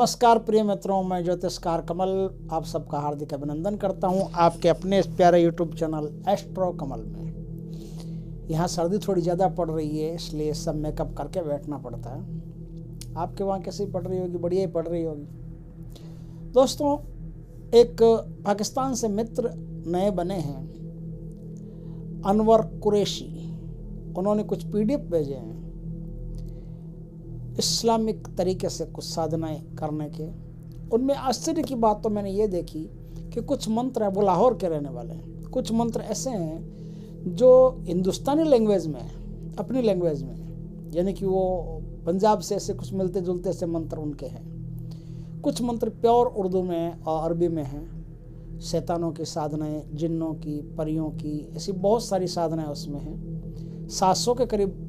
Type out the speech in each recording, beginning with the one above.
नमस्कार प्रिय मित्रों, मैं ज्योतिषकार कमल आप सबका हार्दिक अभिनंदन करता हूं आपके अपने इस प्यारे यूट्यूब चैनल एस्ट्रो कमल में। यहाँ सर्दी थोड़ी ज़्यादा पड़ रही है, इसलिए सब मेकअप करके बैठना पड़ता है। आपके वहाँ कैसी पड़ रही होगी? बढ़िया ही पड़ रही होगी। दोस्तों, एक पाकिस्तान से मित्र नए बने हैं, अनवर कुरैशी। उन्होंने कुछ PDF भेजे हैं इस्लामिक तरीके से कुछ साधनाएं करने के। उनमें आश्चर्य की बात तो मैंने ये देखी कि कुछ मंत्र है, वो लाहौर के रहने वाले हैं। कुछ मंत्र ऐसे हैं जो हिंदुस्तानी लैंग्वेज में है, अपनी लैंग्वेज में, यानी कि वो पंजाब से ऐसे कुछ मिलते जुलते से मंत्र उनके हैं। कुछ मंत्र प्योर उर्दू में और अरबी में हैं। शैतानों की साधनाएं, जिन्नों की, परियों की, ऐसी बहुत सारी साधनाएं उसमें हैं। 700 के करीब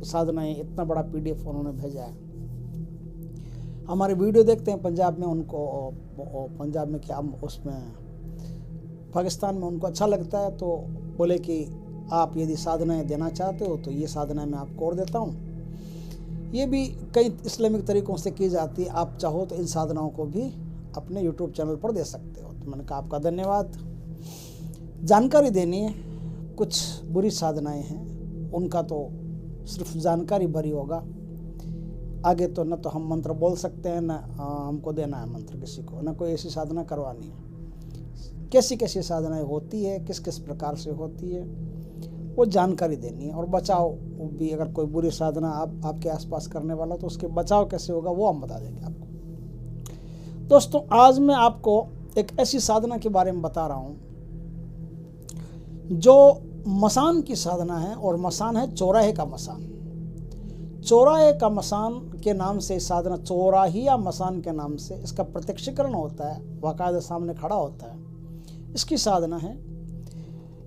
साधनाएं, इतना बड़ा PDF उन्होंने भेजा है। हमारे वीडियो देखते हैं पंजाब में, उनको पंजाब में क्या उसमें पाकिस्तान में उनको अच्छा लगता है, तो बोले कि आप यदि साधनाएं देना चाहते हो तो ये साधनाएं मैं आपको और देता हूँ। ये भी कई इस्लामिक तरीक़ों से की जाती है। आप चाहो तो इन साधनाओं को भी अपने YouTube चैनल पर दे सकते हो। तो मैंने कहा आपका धन्यवाद। जानकारी देनी है। कुछ बुरी साधनाएं हैं, उनका तो सिर्फ जानकारी भरी होगा, आगे तो न तो हम मंत्र बोल सकते हैं, न हमको देना है मंत्र किसी को, न कोई ऐसी साधना करवानी है। कैसी कैसी साधनाएं होती है, किस किस प्रकार से होती है, वो जानकारी देनी है। और बचाव भी, अगर कोई बुरी साधना आपके आसपास करने वाला तो उसके बचाव कैसे होगा वो हम बता देंगे आपको। दोस्तों, आज मैं आपको एक ऐसी साधना के बारे में बता रहा हूँ जो मसान की साधना है, और मसान है चौराहे का मसान। चौराहे का मसान के नाम से साधना, चौराहिया मसान के नाम से इसका प्रत्यक्षीकरण होता है, बाकायदा सामने खड़ा होता है। इसकी साधना है।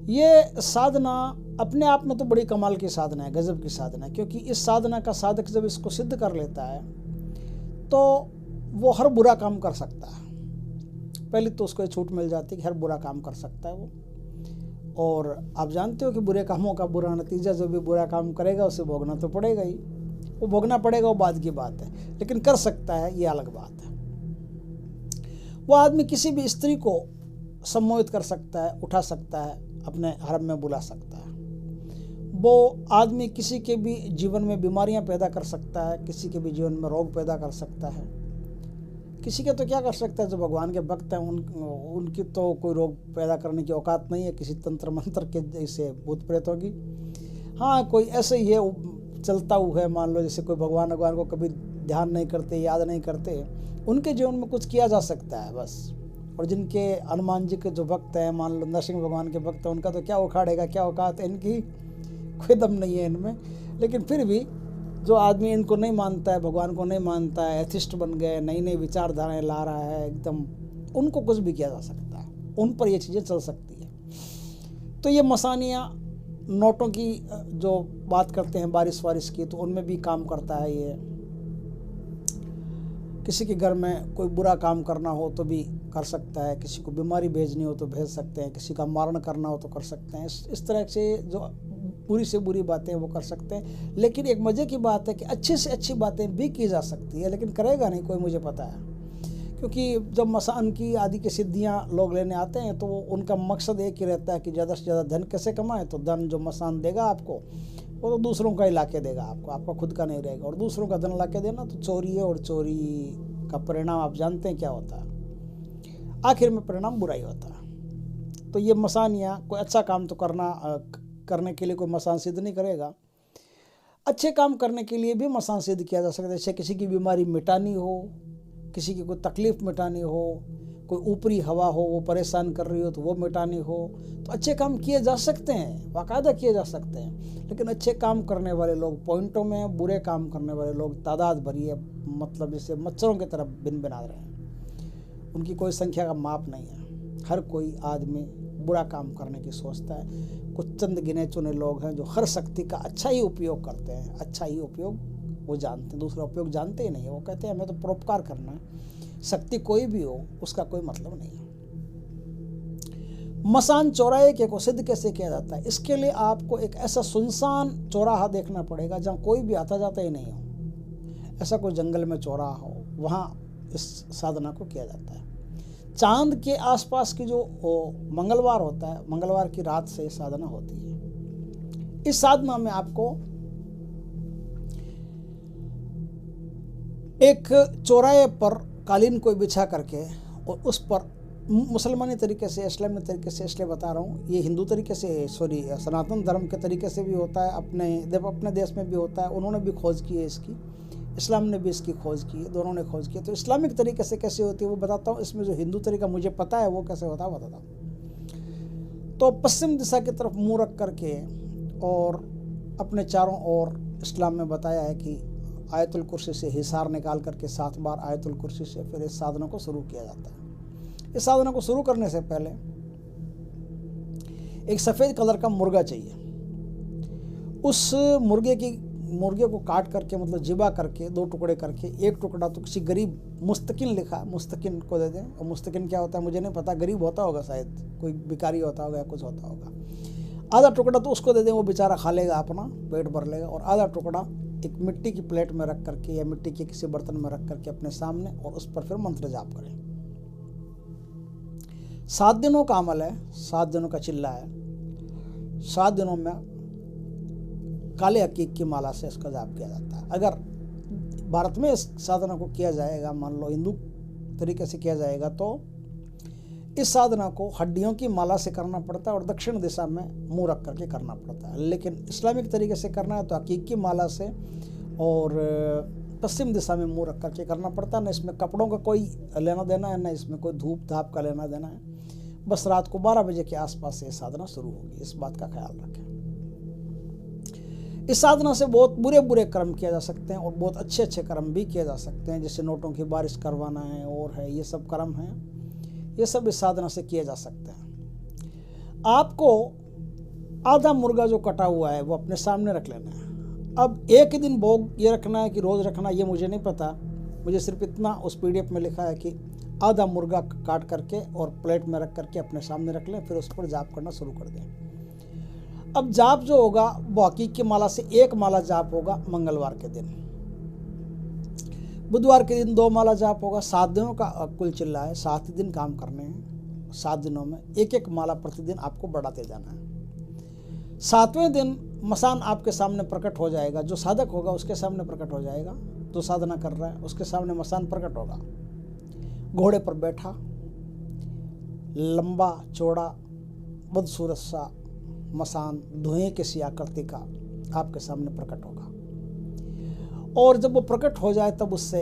ये साधना अपने आप में तो बड़ी कमाल की साधना है, गजब की साधना है, क्योंकि इस साधना का साधक जब इसको सिद्ध कर लेता है तो वो हर बुरा काम कर सकता है। पहले तो उसको छूट मिल जाती है कि हर बुरा काम कर सकता है वो। और आप जानते हो कि बुरे कामों का बुरा नतीजा, जो भी बुरा काम करेगा उसे भोगना तो पड़ेगा ही। वो भोगना पड़ेगा, वो बात की बात है, लेकिन कर सकता है, ये अलग बात है। वो आदमी किसी भी स्त्री को सम्मोहित कर सकता है, उठा सकता है, अपने हरम में बुला सकता है। वो आदमी किसी के भी जीवन में बीमारियां पैदा कर सकता है, किसी के भी जीवन में रोग पैदा कर सकता है। किसी के तो क्या कर सकता है, जो भगवान के भक्त हैं उनकी तो कोई रोग पैदा करने की औकात नहीं है, किसी तंत्र मंत्र के जैसे भूत प्रेतों की। हाँ, कोई ऐसे ही है चलता हुआ है, मान लो जैसे कोई भगवान को कभी ध्यान नहीं करते, याद नहीं करते, उनके जीवन में कुछ किया जा सकता है बस। और जिनके हनुमान जी के जो भक्त हैं, मान लो नरसिंह भगवान के भक्त हैं, उनका तो क्या उखाड़ेगा, क्या औकात है इनकी, कोई दम नहीं है इनमें। लेकिन फिर भी जो आदमी इनको नहीं मानता है, भगवान को नहीं मानता है, एथिस्ट बन गए, नई नई विचारधाराएं ला रहा है एकदम, उनको कुछ भी किया जा सकता है, उन पर ये चीज़ें चल सकती है। तो ये मसानियाँ, नोटों की जो बात करते हैं, बारिश वारिश की, तो उनमें भी काम करता है ये। किसी के घर में कोई बुरा काम करना हो तो भी कर सकता है, किसी को बीमारी भेजनी हो तो भेज सकते हैं, किसी का मारण करना हो तो कर सकते हैं। इस तरह से जो बुरी से बुरी बातें वो कर सकते हैं। लेकिन एक मज़े की बात है कि अच्छी से अच्छी बातें भी की जा सकती है, लेकिन करेगा नहीं कोई, मुझे पता है। क्योंकि जब मसान की आदि की सिद्धियां लोग लेने आते हैं तो उनका मकसद एक ही रहता है कि ज़्यादा से ज़्यादा धन कैसे कमाएं। तो धन जो मसान देगा आपको, वो तो दूसरों का ही ला के देगा आपको, आपका खुद का नहीं रहेगा। और दूसरों का धन ला के देना तो चोरी है, और चोरी का परिणाम आप जानते हैं क्या होता है, आखिर में परिणाम बुरा ही होता है। तो ये मसानियाँ, कोई अच्छा काम तो करने के लिए कोई मसान सिद्ध नहीं करेगा। अच्छे काम करने के लिए भी मसान सिद्ध किया जा सकता है। जैसे किसी की बीमारी मिटानी हो, किसी की कोई तकलीफ़ मिटानी हो, कोई ऊपरी हवा हो वो परेशान कर रही हो तो वो मिटानी हो, तो अच्छे काम किए जा सकते हैं, बाकायदा किए जा सकते हैं। लेकिन अच्छे काम करने वाले लोग पॉइंटों में, बुरे काम करने वाले लोग तादाद भरी है, मतलब जैसे मच्छरों की तरफ बिन बना रहे हैं। उनकी कोई संख्या का माप नहीं है। हर कोई आदमी बुरा काम करने की सोचता है। कुछ चंद गिने चुने लोग हैं जो हर शक्ति का अच्छा ही उपयोग करते हैं, अच्छा ही उपयोग वो जानते हैं, दूसरा उपयोग जानते ही नहीं है। वो कहते हैं हमें तो परोपकार करना है। शक्ति कोई भी हो, उसका कोई मतलब नहीं है। मसान चौराहे के को सिद्ध कैसे किया जाता है? इसके लिए आपको एक ऐसा सुनसान चौराहा देखना पड़ेगा जहाँ कोई भी आता जाता ही नहीं हो। ऐसा कोई जंगल में चौराहा हो, वहाँ इस साधना को किया जाता है। चांद के आसपास की जो मंगलवार होता है, मंगलवार की रात से ये साधना होती है। इस साधना में आपको एक चौराहे पर कालीन को बिछा करके और उस पर मुसलमानी तरीके से, इस्लामी तरीके से इसलिए बता रहा हूँ, ये हिंदू तरीके से सनातन धर्म के तरीके से भी होता है, अपने देश में भी होता है, उन्होंने भी खोज की है इसकी, इस्लाम ने भी इसकी खोज की है, दोनों ने खोज की है। तो इस्लामिक तरीके से कैसे होती है वो बताता हूँ, इसमें जो हिंदू तरीका मुझे पता है वो कैसे होता है बताता हूँ। तो पश्चिम दिशा की तरफ मुँह रख करके और अपने चारों ओर इस्लाम में बताया है कि आयतुल कुर्सी से हिसार निकाल करके 7 बार आयतुल कुर्सी से फिर इस साधना को शुरू किया जाता है। इस साधना को शुरू करने से पहले एक सफ़ेद कलर का मुर्गा चाहिए। उस मुर्गे को काट करके, मतलब जिबा करके 2 टुकड़े करके, एक टुकड़ा तो किसी गरीब, मुस्तकिन लिखा, मुस्तकिन को दे दें। और मुस्तकिन क्या होता है मुझे नहीं पता, गरीब होता होगा शायद, कोई भिखारी होता होगा या कुछ होता होगा। आधा टुकड़ा तो उसको दे दें, वो बेचारा खा लेगा, अपना पेट भर लेगा। और आधा टुकड़ा एक मिट्टी की प्लेट में रख करके या मिट्टी के किसी बर्तन में रख करके अपने सामने, और उस पर फिर मंत्र जाप करें। 7 दिनों का अमल है, 7 दिनों का चिल्ला है। 7 दिनों में काले हकीक की माला से इसका जाप किया जाता है। अगर भारत में इस साधना को किया जाएगा, मान लो हिंदू तरीके से किया जाएगा, तो इस साधना को हड्डियों की माला से करना पड़ता है और दक्षिण दिशा में मुंह रख करके करना पड़ता है। लेकिन इस्लामिक तरीके से करना है तो हकीक की माला से और पश्चिम दिशा में मुंह रख करके करना पड़ता है। न इसमें कपड़ों का कोई लेना देना है, न इसमें कोई धूप धाप का लेना देना है। बस रात को 12 बजे के आसपास से साधना शुरू होगी, इस बात का ख्याल रखें। इस साधना से बहुत बुरे बुरे कर्म किए जा सकते हैं और बहुत अच्छे अच्छे कर्म भी किए जा सकते हैं, जैसे नोटों की बारिश करवाना है और है, ये सब कर्म हैं, ये सब इस साधना से किए जा सकते हैं। आपको आधा मुर्गा जो कटा हुआ है वो अपने सामने रख लेना है। अब एक ही दिन भोग ये रखना है कि रोज़ रखना, ये मुझे नहीं पता, मुझे सिर्फ इतना उस PDF में लिखा है कि आधा मुर्गा काट करके और प्लेट में रख करके अपने सामने रख लें, फिर उस पर जाप करना शुरू कर दें। अब जाप जो होगा वो हकीक की माला से 1 माला जाप होगा मंगलवार के दिन, बुधवार के दिन 2 माला जाप होगा। 7 दिनों का कुल चिल्ला है, 7 दिन काम करने हैं। 7 दिनों में 1-1 माला प्रतिदिन आपको बढ़ाते जाना है। 7वें दिन मसान आपके सामने प्रकट हो जाएगा, जो साधक होगा उसके सामने प्रकट हो जाएगा, जो साधना कर रहा है उसके सामने मसान प्रकट होगा। घोड़े पर बैठा, लंबा चौड़ा बदसूरत सा मसान धुएं की सी आकृति का आपके सामने प्रकट होगा। और जब वो प्रकट हो जाए तब उससे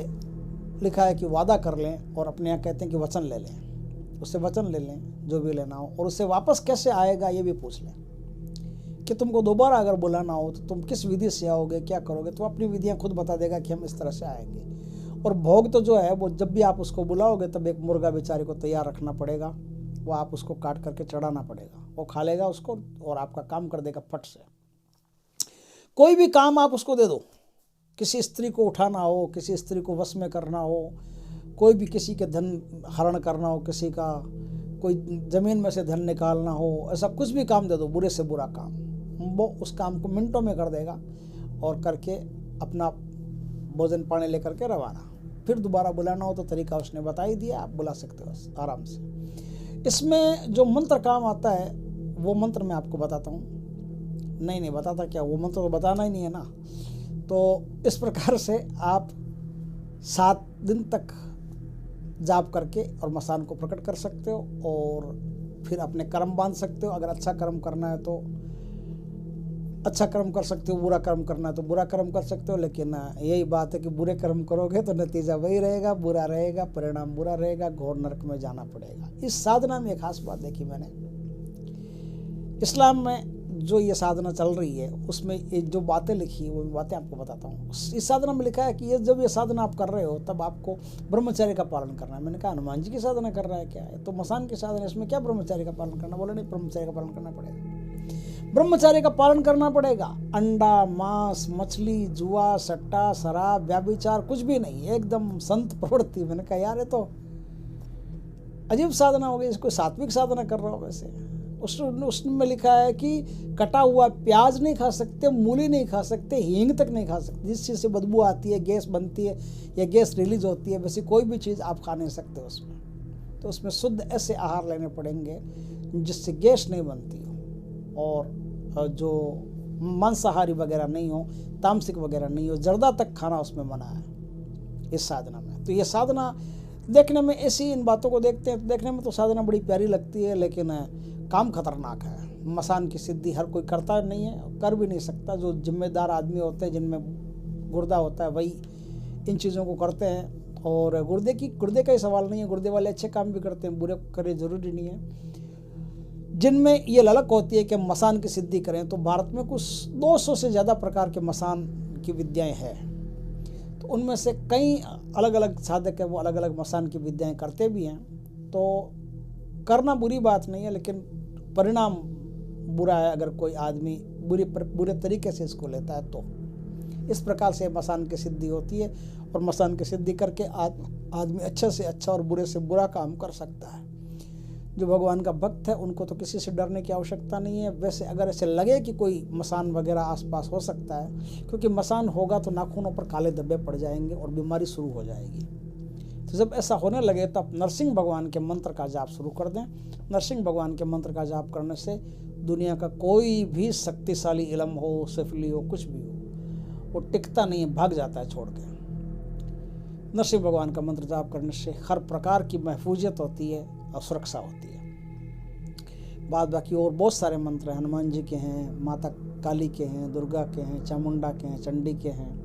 लिखा है कि वादा कर लें, और अपने यहाँ कहते हैं कि वचन ले लें, उससे वचन ले लें जो भी लेना हो। और उससे वापस कैसे आएगा ये भी पूछ लें कि तुमको दोबारा अगर बुलाना हो तो तुम किस विधि से आओगे, क्या करोगे, तो अपनी विधियाँ खुद बता देगा कि हम इस तरह से आएंगे। और भोग तो जो है वो जब भी आप उसको बुलाओगे तब एक मुर्गा बेचारे को तैयार रखना पड़ेगा, वो आप उसको काट करके चढ़ाना पड़ेगा, वो खा लेगा उसको और आपका काम कर देगा फट से। कोई भी काम आप उसको दे दो, किसी स्त्री को उठाना हो, किसी स्त्री को वश में करना हो, कोई भी किसी के धन हरण करना हो, किसी का कोई ज़मीन में से धन निकालना हो, ऐसा कुछ भी काम दे दो, बुरे से बुरा काम, वो उस काम को मिनटों में कर देगा और करके अपना भोजन पानी लेकर के रवाना। फिर दोबारा बुलाना हो तो तरीका उसने बता ही दिया, आप बुला सकते हो आराम से। इसमें जो मंत्र काम आता है वो मंत्र मैं आपको बताता हूँ। नहीं बताता क्या, वो मंत्र तो बताना ही नहीं है ना। तो इस प्रकार से आप 7 दिन तक जाप करके और मसान को प्रकट कर सकते हो और फिर अपने कर्म बांध सकते हो। अगर अच्छा कर्म करना है तो अच्छा कर्म कर सकते हो, बुरा कर्म करना है तो बुरा कर्म कर सकते हो। लेकिन यही बात है कि बुरे कर्म करोगे तो नतीजा वही रहेगा, बुरा रहेगा, परिणाम बुरा रहेगा, घोर नरक में जाना पड़ेगा। इस साधना में एक खास बात देखी मैंने, इस्लाम में जो ये साधना चल रही है उसमें ये जो बातें लिखी है वो बातें आपको बताता हूँ। इस साधना में लिखा है कि ये जब ये साधना आप कर रहे हो तब आपको ब्रह्मचर्य का पालन करना है। मैंने कहा हनुमान जी की साधना कर रहा है क्या है, तो मसान की साधना, इसमें क्या ब्रह्मचर्य का पालन करना? बोले नहीं, ब्रह्मचर्य का पालन करना पड़ेगा, ब्रह्मचर्य का पालन करना पड़ेगा। अंडा, मांस, मछली, जुआ, सट्टा, शराब, व्याभिचार कुछ भी नहीं, एकदम संत प्रवृत्ति। मैंने कहा यार ये तो अजीब साधना हो गई, इसको सात्विक साधना कर रहा हो। वैसे उसमें लिखा है कि कटा हुआ प्याज नहीं खा सकते, मूली नहीं खा सकते, हींग तक नहीं खा सकते। जिस चीज़ से बदबू आती है, गैस बनती है या गैस रिलीज होती है, वैसी कोई भी चीज़ आप खा नहीं सकते उसमें। तो उसमें शुद्ध ऐसे आहार लेने पड़ेंगे जिससे गैस नहीं बनती हो, और जो मांसाहारी वगैरह नहीं हो, तामसिक वगैरह नहीं हो, जर्दा तक खाना उसमें मना है इस साधना में। तो ये साधना देखने में ऐसी, इन बातों को देखते हैं तो देखने में तो साधना बड़ी प्यारी लगती है, लेकिन काम खतरनाक है। मसान की सिद्धि हर कोई करता नहीं है, कर भी नहीं सकता। जो जिम्मेदार आदमी होते हैं, जिनमें गुर्दा होता है, वही इन चीज़ों को करते हैं। और गुर्दे का ही सवाल नहीं है, गुर्दे वाले अच्छे काम भी करते हैं, बुरे करे जरूरी नहीं है। जिनमें ये ललक होती है कि मसान की सिद्धि करें, तो भारत में कुछ 200 से ज़्यादा प्रकार के मसान की विद्याएं हैं। तो उनमें से कई अलग अलग साधक है, वो अलग अलग मसान की विद्याएं करते भी हैं। तो करना बुरी बात नहीं है, लेकिन परिणाम बुरा है अगर कोई आदमी बुरे तरीके से इसको लेता है। तो इस प्रकार से मसान की सिद्धि होती है, और मसान की सिद्धि करके आदमी अच्छे से अच्छा और बुरे से बुरा काम कर सकता है। जो भगवान का भक्त है उनको तो किसी से डरने की आवश्यकता नहीं है। वैसे अगर ऐसे लगे कि कोई मसान वगैरह आसपास हो सकता है, क्योंकि मसान होगा तो नाखूनों पर काले धब्बे पड़ जाएंगे और बीमारी शुरू हो जाएगी। तो जब ऐसा होने लगे तो आप नरसिंह भगवान के मंत्र का जाप शुरू कर दें। नरसिंह भगवान के मंत्र का जाप करने से दुनिया का कोई भी शक्तिशाली इलम हो, सिफली हो, कुछ भी हो, वो टिकता नहीं है, भाग जाता है छोड़ के। नरसिंह भगवान का मंत्र जाप करने से हर प्रकार की महफूजियत होती है और सुरक्षा होती है। बाद बाकी और बहुत सारे मंत्र हैं, हनुमान जी के हैं, माता काली के हैं, दुर्गा के हैं, चामुंडा के हैं, चंडी के हैं,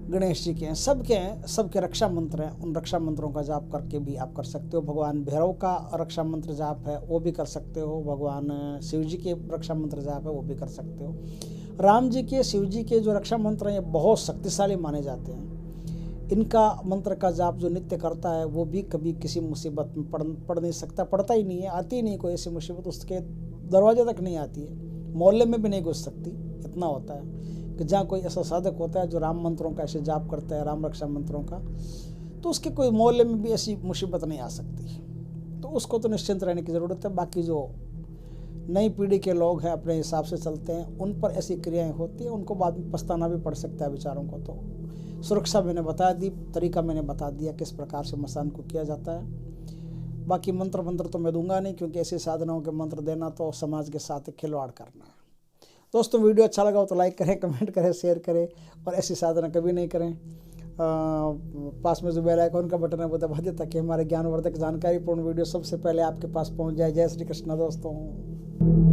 गणेश जी के हैं, सबके रक्षा मंत्र हैं। उन रक्षा मंत्रों का जाप करके भी आप कर सकते हो। भगवान भैरव का रक्षा मंत्र जाप है, वो भी कर सकते हो। भगवान शिव जी के रक्षा मंत्र जाप है, वो भी कर सकते हो। राम जी के, शिव जी के जो रक्षा मंत्र हैं, ये बहुत शक्तिशाली माने जाते हैं। इनका मंत्र का जाप जो नित्य करता है, वो भी कभी किसी मुसीबत में पड़ नहीं सकता, पड़ता ही नहीं है, आती ही नहीं कोई ऐसी मुसीबत, उसके दरवाजे तक नहीं आती है, मोहल्ले में भी नहीं घुस सकती। इतना होता है कि जहाँ कोई ऐसा साधक होता है जो राम मंत्रों का ऐसे जाप करता है, राम रक्षा मंत्रों का, तो उसके कोई मोहल्ले में भी ऐसी मुसीबत नहीं आ सकती। तो उसको तो निश्चिंत रहने की ज़रूरत है। बाकी जो नई पीढ़ी के लोग हैं, अपने हिसाब से चलते हैं, उन पर ऐसी क्रियाएं होती हैं, उनको बाद में पछताना भी पड़ सकता है बेचारों को। तो सुरक्षा मैंने बता दी, तरीका मैंने बता दिया किस प्रकार से मसान को किया जाता है। बाकी मंत्र तो मैं दूंगा नहीं, क्योंकि ऐसी साधनाओं के मंत्र देना तो समाज के साथ खिलवाड़ करना है। दोस्तों, वीडियो अच्छा लगा हो तो लाइक करें, कमेंट करें, शेयर करें, और ऐसी साधना कभी नहीं करें। पास में जो बेल आइकन का बटन है वो दबा दें, ताकि हमारे ज्ञानवर्धक जानकारीपूर्ण वीडियो सबसे पहले आपके पास पहुंच जाए। जय श्री कृष्ण दोस्तों।